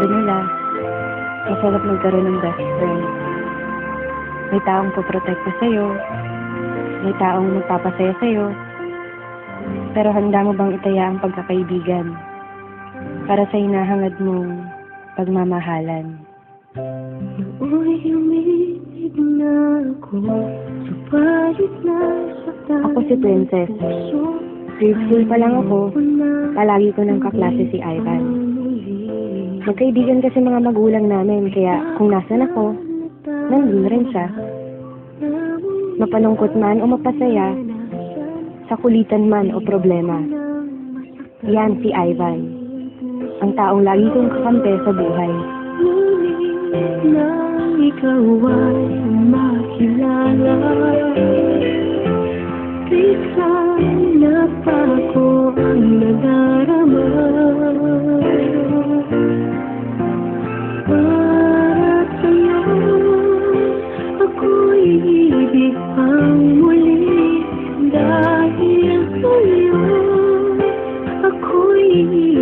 nila, masarap magkaroon ng best friend. May taong poprotekta sa'yo, may taong magpapasaya sa'yo, pero handa mo bang itaya ang pagkakaibigan para sa hinahangad mong pagmamahalan? Nooy umiibig na ako, subalit nasaktan. Ako si Princess. Grade school pa lang ako, palagi ko ng kaklase si Ivan. Magkaibigan kasi mga magulang namin, kaya kung nasan ako, nandun rin siya. Mapalungkot man o mapasaya, sa kulitan man o problema. Yan si Ivan, ang taong lagi kong kakampi sa buhay. Nang ikaw ay makilala, biglang napako ang nadarama. Para sa'yo, ako'y ibig pang muli. Dahil sa'yo, ako'y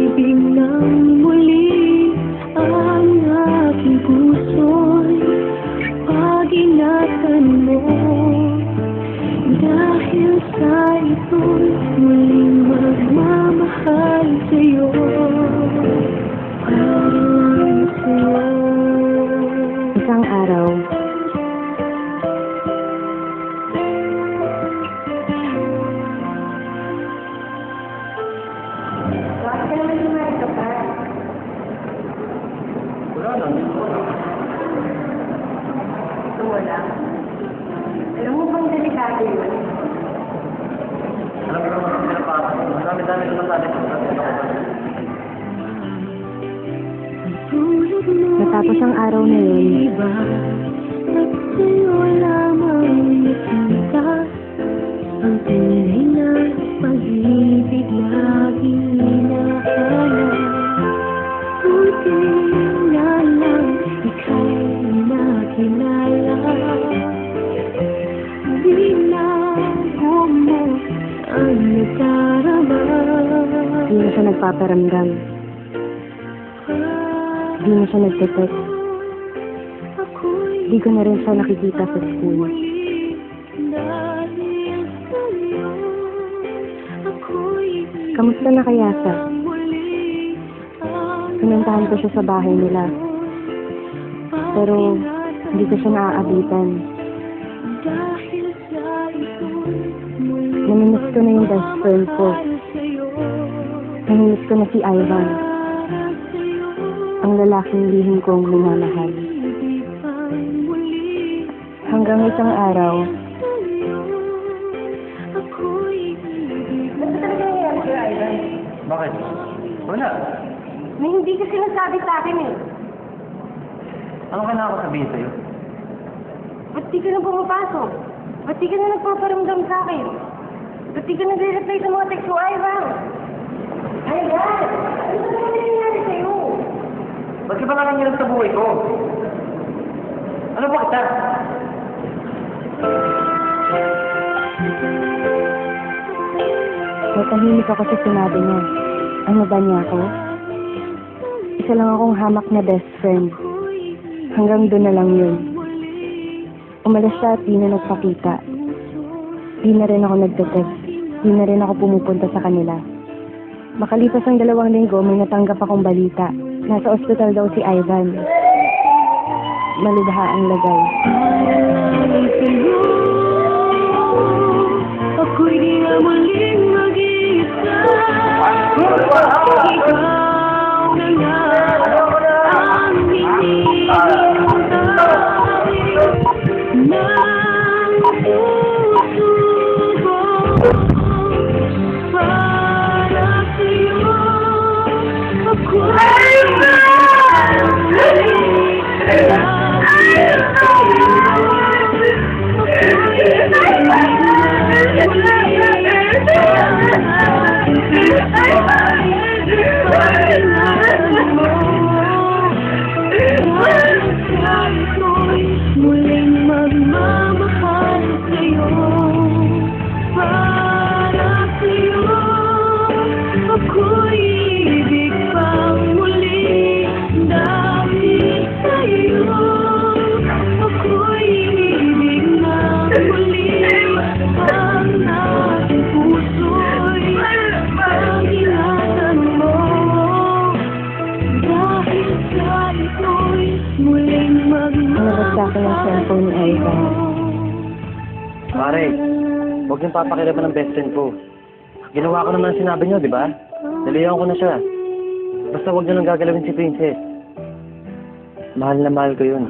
ibig ng muli. Ang aking puso'y pag-ingatan mo. Dahil sa ito'y muling magmamahal sa'yo. Parang sa'yo. Isang araw, bakit ka naman lumalit ka pa? Wala lang, wala. Ito wala. Alam mo bang delikado yun? Alam mo naman sila pa. Marami-dami naman sa atin. Matapos ang araw na yun, At sa'yo lamang nakita ang tunay na pag-ibig laging hinahanap. Buti na lang ika'y nakilala. Binago mo ang nadarama. di na siya nagpaparamdam. Di na siya nagte-text. Di ko na rin siya nakikita sa school. Kamusta na kaya siya? Pinuntahan ko siya sa bahay nila. Pero hindi ko siya naaabitan. Namimiss ko na yung best friend ko. Namimiss ko na si Ivan. Ang lalaking lihim kong minamahal. Hanggang isang araw, Ano talaga nangyayari sa'yo, Ivan? Bakit? Wala. May hindi ka sinasabi sa akin eh. Ano ka na ako sabihin sa'yo? Ba't di ka na pumapasok? Ba't di ka na nagpaparamdam sa akin? Ba't di ka nagre-reply sa mga text mo, Ivan? Ivan! Ano talaga nangyayari sa'yo? Ba't ka ba nangyayari sa buhay ko? Ano ba kita? natahimik ako sa sinabi niya. Ano ba niya ako? Isa lang akong hamak na best friend. Hanggang doon na lang yun. Umalis siya at di na nagpakita. Di na rin ako nagte-text. Di na rin ako pumupunta sa kanila. Makalipas ang 2 linggo, may natanggap akong balita. Nasa ospital daw si Ivan. Malubha ang lagay. Ako'y di na muling mag-iisa. Ikaw na nga ang hinihintay ng susubok para sa'yo. Ako'y muling magmamahal sa'yo. Para sa'yo ako'y ibig pang muli. muling Nalabas sa akin ang cellphone ni Ivan. Pare, huwag niyong papakiraman ng best friend ko. Ginawa ko naman ang sinabi niyo, di ba? Naliyawan ko na siya. Basta huwag niyo nang gagalawin si Princess. Mahal na mahal ko yun.